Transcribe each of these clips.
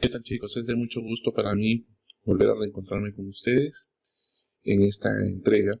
¿Qué tal, chicos? Es de mucho gusto para mí volver a reencontrarme con ustedes en esta entrega.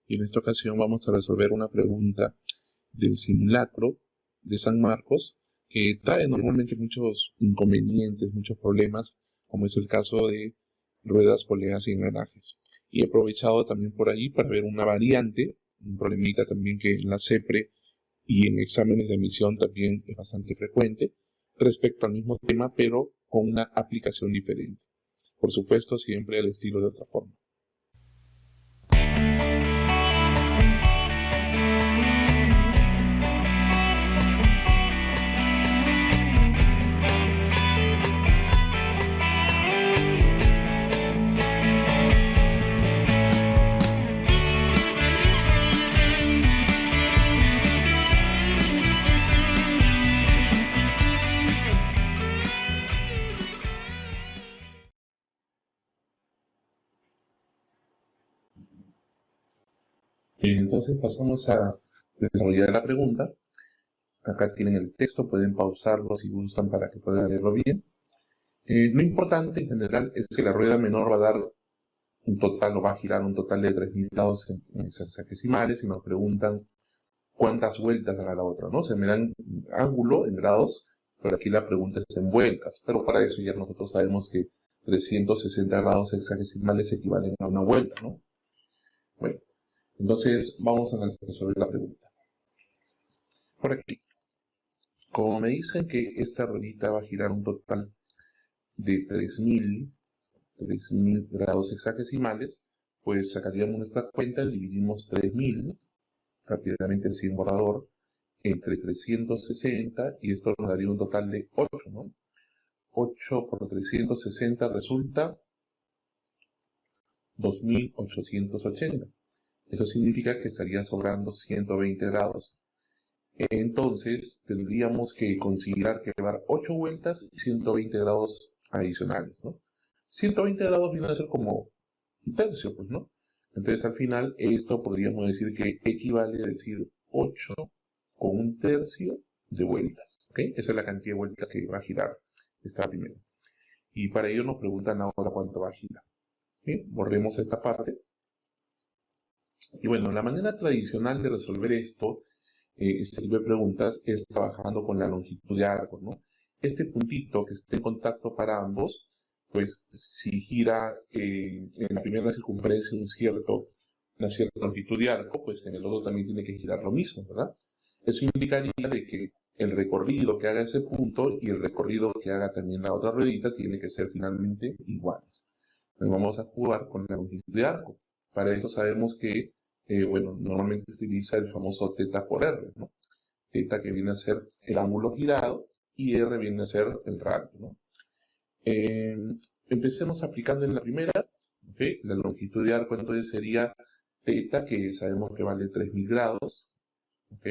Y en esta ocasión vamos a resolver una pregunta del simulacro de San Marcos que trae normalmente muchos inconvenientes, muchos problemas, como es el caso de ruedas, poleas y engranajes. Y he aprovechado también por ahí para ver una variante, un problemita también que en la CEPRE y en exámenes de admisión también es bastante frecuente respecto al mismo tema, pero con una aplicación diferente. Por supuesto, siempre al estilo de otra forma. Entonces pasamos a desarrollar la pregunta. Acá tienen el texto, pueden pausarlo si gustan para que puedan leerlo bien. Lo importante en general es que la rueda menor va a dar un total, o va a girar un total de 3.000 grados en sexagesimales, y nos preguntan cuántas vueltas dará la otra, ¿no? Se me dan ángulo en grados, pero aquí la pregunta es en vueltas. Pero para eso ya nosotros sabemos que 360 grados sexagesimales equivalen a una vuelta, ¿no? Bueno, entonces vamos a resolver la pregunta. Por aquí, como me dicen que esta ruedita va a girar un total de 3.000 grados sexagesimales, pues sacaríamos nuestra cuenta, dividimos 3.000, rápidamente sin borrador, entre 360, y esto nos daría un total de 8, ¿no? 8 por 360 resulta 2.880. Eso significa que estaría sobrando 120 grados. Entonces tendríamos que considerar que va a dar 8 vueltas y 120 grados adicionales, ¿no? 120 grados viene a ser como un tercio, pues, ¿no? Entonces al final esto podríamos decir que equivale a decir 8 con un tercio de vueltas, ¿ok? Esa es la cantidad de vueltas que va a girar esta primera. Y para ello nos preguntan ahora cuánto va a girar. Bien, borremos esta parte. Y bueno, la manera tradicional de resolver esto, este tipo de preguntas, es trabajando con la longitud de arco, ¿no? Este puntito que esté en contacto para ambos, pues si gira en la primera circunferencia una cierta longitud de arco, pues en el otro también tiene que girar lo mismo, ¿verdad? Eso indicaría de que el recorrido que haga ese punto y el recorrido que haga también la otra ruedita tiene que ser finalmente iguales. Entonces vamos a jugar con la longitud de arco. Para esto sabemos que, bueno, normalmente se utiliza el famoso θ por r, ¿no? Θ que viene a ser el ángulo girado y r viene a ser el radio, ¿no? Empecemos aplicando en la primera, ¿okay? La longitud de arco entonces sería θ, que sabemos que vale 3.000 grados, ¿ok?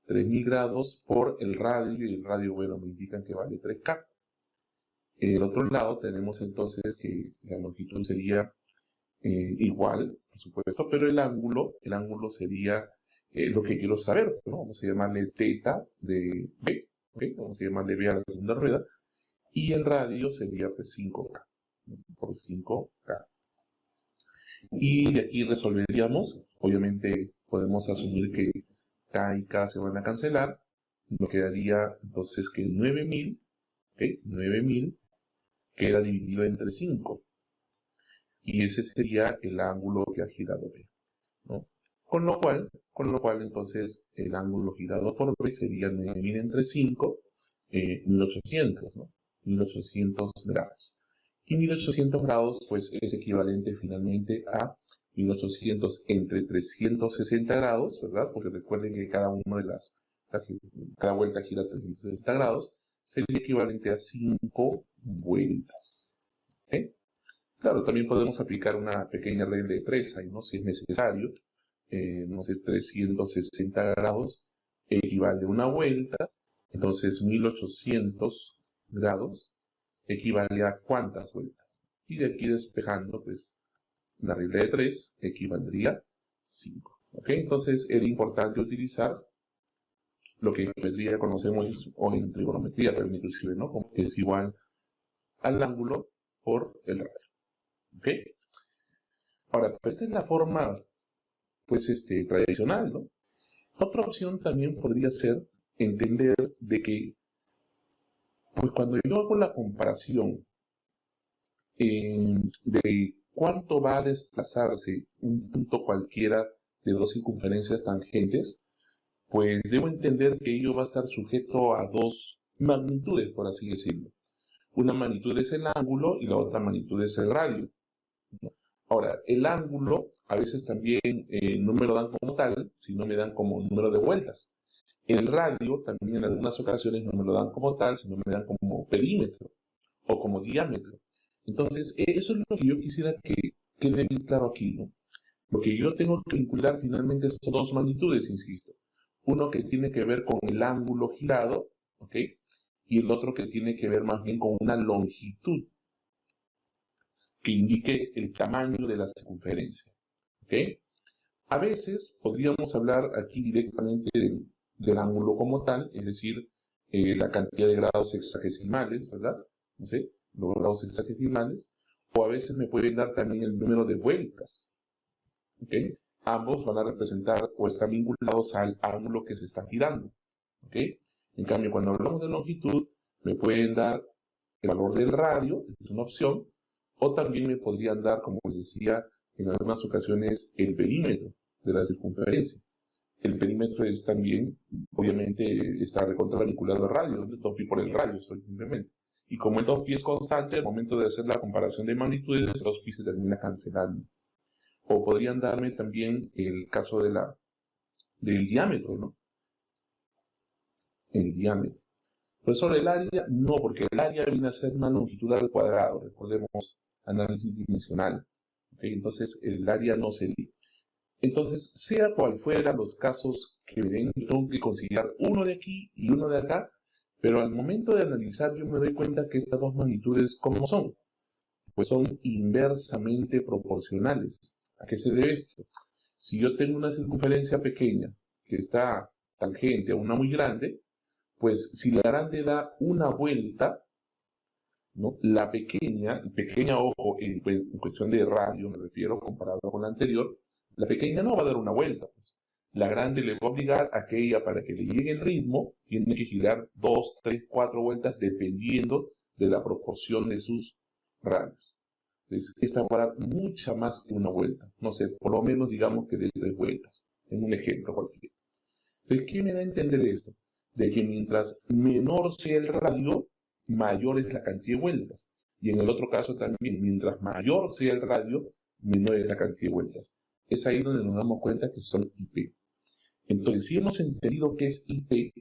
3.000 grados por el radio, y el radio, bueno, me indican que vale 3K. En el otro lado tenemos entonces que la longitud sería igual, por supuesto, pero el ángulo sería lo que quiero saber, ¿no? Vamos a llamarle θ de B, ¿okay? Vamos a llamarle B a la segunda rueda, y el radio sería pues 5K, ¿no? Por 5K. Y de aquí resolveríamos, obviamente podemos asumir que K y K se van a cancelar, nos quedaría entonces que 9.000, ¿okay? 9.000 queda dividido entre 5, y ese sería el ángulo que ha girado B, ¿no? Con lo cual entonces el ángulo girado por B sería 9.000 entre 5, 1.800, ¿no? 1.800 grados. Y 1.800 grados pues es equivalente finalmente a 1.800 entre 360 grados, ¿verdad? Porque recuerden que cada vuelta gira 360 grados, sería equivalente a 5 vueltas. ¿Okay? Claro, también podemos aplicar una pequeña regla de 3 ahí, ¿no? Si es necesario. No sé, 360 grados equivale a una vuelta, entonces 1.800 grados equivale a cuántas vueltas. Y de aquí despejando, pues, la regla de 3 equivaldría a 5. ¿Ok? Entonces era importante utilizar lo que en geometría conocemos, o en trigonometría también inclusive, ¿no? Como que es igual al ángulo por el radio. ¿Ok? Ahora, pues esta es la forma, pues, tradicional, ¿no? Otra opción también podría ser entender de que, pues, cuando yo hago la comparación de cuánto va a desplazarse un punto cualquiera de dos circunferencias tangentes, pues debo entender que ello va a estar sujeto a dos magnitudes, por así decirlo. Una magnitud es el ángulo y la otra magnitud es el radio. Ahora, el ángulo a veces también no me lo dan como tal, sino me dan como número de vueltas. El radio también en algunas ocasiones no me lo dan como tal, sino me dan como perímetro o como diámetro. Entonces, eso es lo que yo quisiera que quede bien claro aquí, ¿no? Porque yo tengo que vincular finalmente son dos magnitudes, insisto. Uno que tiene que ver con el ángulo girado, ¿ok? Y el otro que tiene que ver más bien con una longitud que indique el tamaño de la circunferencia, ¿ok? A veces podríamos hablar aquí directamente del ángulo como tal, es decir, la cantidad de grados sexagesimales, ¿verdad? No sé, los grados sexagesimales, o a veces me pueden dar también el número de vueltas, ¿ok? Ambos van a representar o están vinculados al ángulo que se está girando, ¿ok? En cambio, cuando hablamos de longitud, me pueden dar el valor del radio, es una opción, o también me podrían dar, como les decía, en algunas ocasiones, el perímetro de la circunferencia. El perímetro es también, obviamente, está recontra vinculado al radio, el 2pi por el radio, simplemente. Y como el 2pi es constante, al momento de hacer la comparación de magnitudes, el 2pi se termina cancelando. O podrían darme también el caso del diámetro, ¿no? El diámetro. Profesor, el área, no, porque el área viene a ser una longitud al cuadrado, recordemos, análisis dimensional. ¿Okay? Entonces, el área no sería. Entonces, sea cual fuera los casos que ven, yo tengo que considerar uno de aquí y uno de acá, pero al momento de analizar yo me doy cuenta que estas dos magnitudes, ¿cómo son? Pues son inversamente proporcionales. ¿A qué se debe esto? Si yo tengo una circunferencia pequeña que está tangente a una muy grande, pues si la grande da una vuelta, ¿no? La pequeña, ojo, en cuestión de radio me refiero, comparado con la anterior, la pequeña no va a dar una vuelta. Pues. La grande le va a obligar a que ella, para que le llegue el ritmo, tiene que girar 2, 3, 4 vueltas dependiendo de la proporción de sus radios. Entonces, esta va a dar mucha más que una vuelta. No sé, por lo menos digamos que de 3 vueltas. En un ejemplo cualquiera. Entonces, ¿qué me da a entender esto? De que mientras menor sea el radio, mayor es la cantidad de vueltas. Y en el otro caso también, mientras mayor sea el radio, menor es la cantidad de vueltas. Es ahí donde nos damos cuenta que son IP. Entonces, si hemos entendido qué es IP,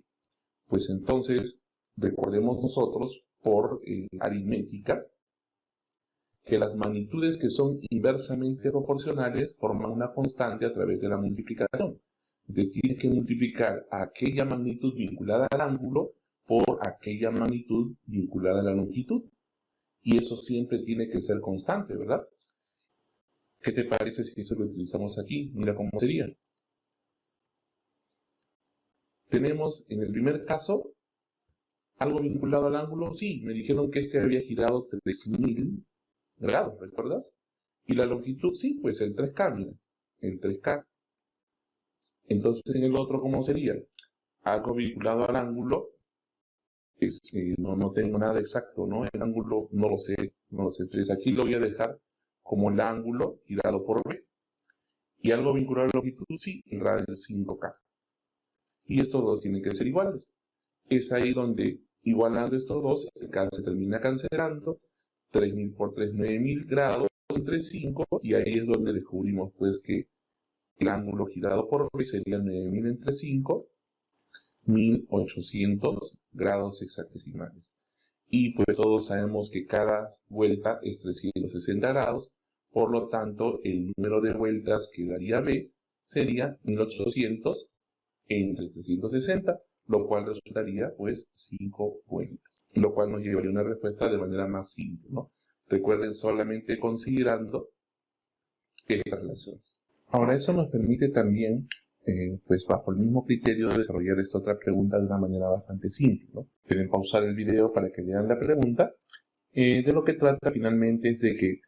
pues entonces recordemos nosotros por aritmética que las magnitudes que son inversamente proporcionales forman una constante a través de la multiplicación. Entonces tiene que multiplicar aquella magnitud vinculada al ángulo por aquella magnitud vinculada a la longitud. Y eso siempre tiene que ser constante, ¿verdad? ¿Qué te parece si eso lo utilizamos aquí? Mira cómo sería. Tenemos en el primer caso algo vinculado al ángulo. Sí, me dijeron que había girado 3000 grados, ¿recuerdas? Y la longitud, sí, pues el 3K, mira, el 3K. Entonces en el otro, ¿cómo sería? Algo vinculado al ángulo, no tengo nada exacto, ¿no? El ángulo no lo sé. Entonces aquí lo voy a dejar como el ángulo girado por B. Y algo vinculado a la longitud, sí, el radio es 5K. Y estos dos tienen que ser iguales. Es ahí donde, igualando estos dos, el K se termina cancelando, 3000 por 3, 9000 grados entre 5, y ahí es donde descubrimos pues que el ángulo girado por B sería 9000 entre 5, 1800 grados hexagesimales. Y pues todos sabemos que cada vuelta es 360 grados, por lo tanto el número de vueltas que daría B sería 1800 entre 360, lo cual resultaría pues 5 vueltas, lo cual nos llevaría a una respuesta de manera más simple, ¿no? Recuerden, solamente considerando estas relaciones. Ahora, eso nos permite también, pues bajo el mismo criterio, desarrollar esta otra pregunta de una manera bastante simple, ¿no? Pueden pausar el video para que lean la pregunta De lo que trata finalmente es de que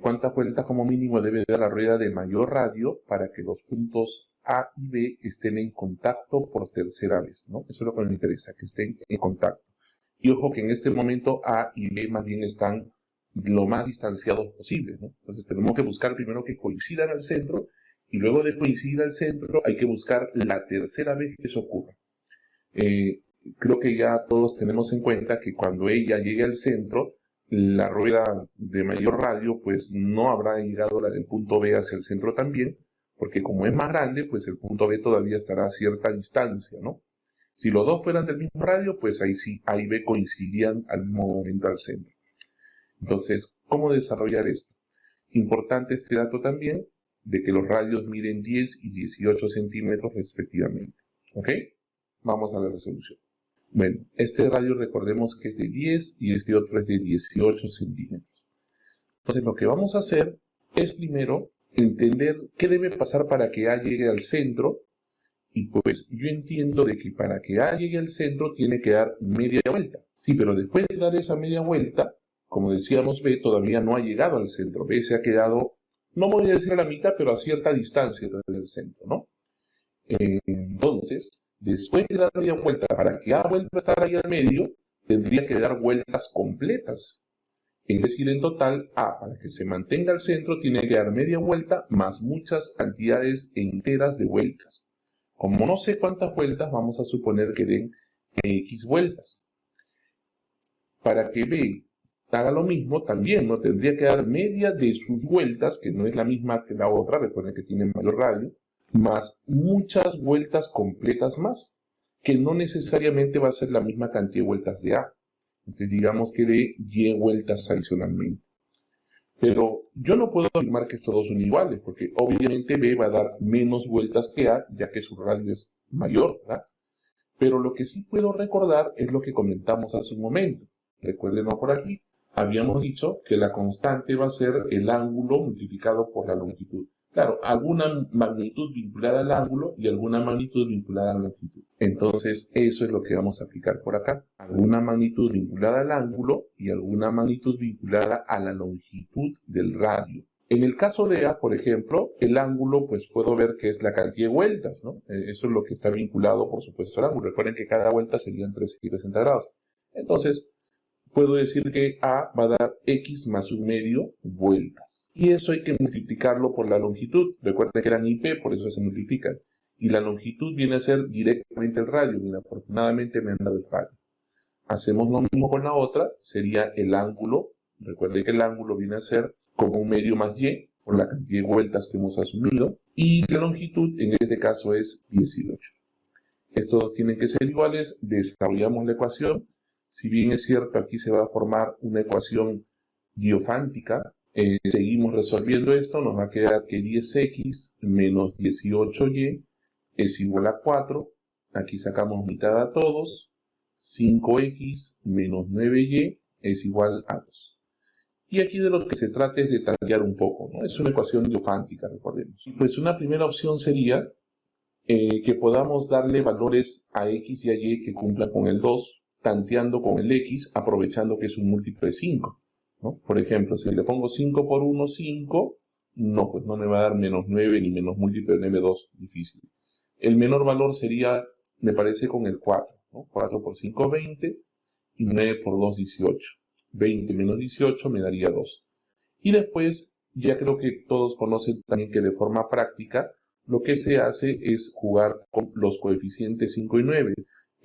cuántas vueltas como mínimo debe dar la rueda de mayor radio para que los puntos A y B estén en contacto por tercera vez, ¿no? Eso es lo que nos interesa, que estén en contacto. Y ojo que en este momento A y B más bien están lo más distanciados posible, ¿no? Entonces tenemos que buscar primero que coincidan al centro y luego de coincidir al centro hay que buscar la tercera vez que eso ocurra. Creo que ya todos tenemos en cuenta que cuando ella llegue al centro, la rueda de mayor radio pues no habrá llegado la del punto B hacia el centro también, porque como es más grande, pues el punto B todavía estará a cierta distancia, ¿no? Si los dos fueran del mismo radio, pues ahí sí, A y B coincidirían al mismo momento al centro. Entonces, ¿cómo desarrollar esto? Importante este dato también, de que los radios miden 10 y 18 centímetros respectivamente. ¿Ok? Vamos a la resolución. Bueno, este radio recordemos que es de 10 y este otro es de 18 centímetros. Entonces, lo que vamos a hacer es primero entender qué debe pasar para que A llegue al centro. Y pues yo entiendo de que para que A llegue al centro tiene que dar media vuelta. Sí, pero después de dar esa media vuelta, como decíamos, B todavía no ha llegado al centro. B se ha quedado, no voy a decir a la mitad, pero a cierta distancia del centro, ¿no? Entonces, después de dar media vuelta, para que A vuelva a estar ahí al medio, tendría que dar vueltas completas. Es decir, en total, A, para que se mantenga al centro, tiene que dar media vuelta más muchas cantidades enteras de vueltas. Como no sé cuántas vueltas, vamos a suponer que den X vueltas. Para que B haga lo mismo, también no tendría que dar media de sus vueltas, que no es la misma que la otra, recuerden que tienen mayor radio, más muchas vueltas completas más, que no necesariamente va a ser la misma cantidad de vueltas de A. Entonces digamos que de Y vueltas adicionalmente. Pero yo no puedo afirmar que estos dos son iguales, porque obviamente B va a dar menos vueltas que A, ya que su radio es mayor, ¿verdad? Pero lo que sí puedo recordar es lo que comentamos hace un momento. Recuérdenlo por aquí. Habíamos dicho que la constante va a ser el ángulo multiplicado por la longitud. Claro, alguna magnitud vinculada al ángulo y alguna magnitud vinculada a la longitud. Entonces, eso es lo que vamos a aplicar por acá. Alguna magnitud vinculada al ángulo y alguna magnitud vinculada a la longitud del radio. En el caso de A, por ejemplo, el ángulo, pues puedo ver que es la cantidad de vueltas, ¿no? Eso es lo que está vinculado, por supuesto, al ángulo. Recuerden que cada vuelta serían 360 grados. Entonces, puedo decir que A va a dar X más un medio vueltas. Y eso hay que multiplicarlo por la longitud. Recuerden que eran IP, por eso se multiplican. Y la longitud viene a ser directamente el radio. Y afortunadamente me han dado el radio. Hacemos lo mismo con la otra. Sería el ángulo. Recuerden que el ángulo viene a ser como un medio más Y, por la cantidad de vueltas que hemos asumido. Y la longitud en este caso es 18. Estos dos tienen que ser iguales. Desarrollamos la ecuación. Si bien es cierto, aquí se va a formar una ecuación diofántica, seguimos resolviendo esto, nos va a quedar que 10x menos 18y es igual a 4, aquí sacamos mitad a todos, 5x menos 9y es igual a 2. Y aquí de lo que se trata es de detallar un poco, ¿no? Es una ecuación diofántica, recordemos. Pues una primera opción sería que podamos darle valores a x y a y que cumplan con el 2, tanteando con el x, aprovechando que es un múltiplo de 5, ¿no? Por ejemplo, si le pongo 5 por 1, 5, no, pues no me va a dar menos 9 ni menos múltiplo de 9, 2, difícil. El menor valor sería, me parece, con el 4, ¿no? 4 por 5, 20, y 9 por 2, 18. 20 menos 18 me daría 2. Y después, ya creo que todos conocen también que de forma práctica, lo que se hace es jugar con los coeficientes 5 y 9.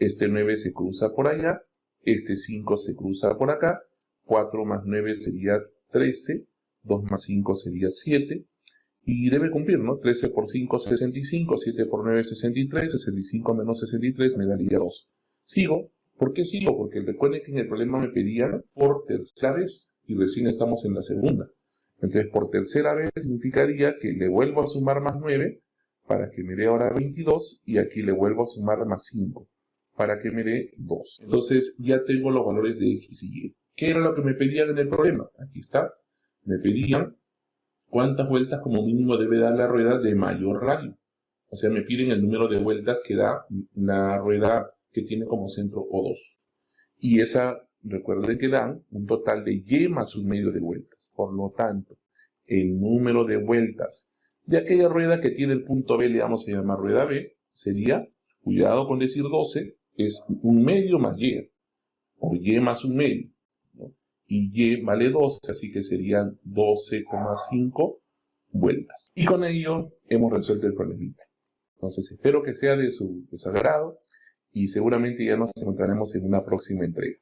Este 9 se cruza por allá, este 5 se cruza por acá, 4 más 9 sería 13, 2 más 5 sería 7, y debe cumplir, ¿no? 13 por 5, 65, 7 por 9, 63, 65 menos 63 me daría 2. Sigo. ¿Por qué sigo? Porque recuerden que en el problema me pedían por tercera vez, y recién estamos en la segunda. Entonces, por tercera vez significaría que le vuelvo a sumar más 9, para que me dé ahora 22, y aquí le vuelvo a sumar más 5. Para que me dé 2. Entonces ya tengo los valores de X y Y. ¿Qué era lo que me pedían en el problema? Aquí está. Me pedían cuántas vueltas como mínimo debe dar la rueda de mayor radio. O sea, me piden el número de vueltas que da la rueda que tiene como centro O2. Y esa recuerden que dan un total de y más un medio de vueltas. Por lo tanto, el número de vueltas de aquella rueda que tiene el punto B, le vamos a llamar rueda B, sería, cuidado con decir 12, es un medio más y, o y más un medio, ¿no? Y y vale 12, así que serían 12,5 vueltas. Y con ello hemos resuelto el problemita. Entonces espero que sea de su agrado y seguramente ya nos encontraremos en una próxima entrega.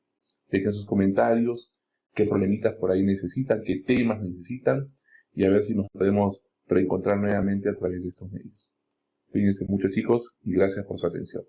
Dejen sus comentarios, qué problemitas por ahí necesitan, qué temas necesitan y a ver si nos podemos reencontrar nuevamente a través de estos medios. Cuídense mucho, chicos, y gracias por su atención.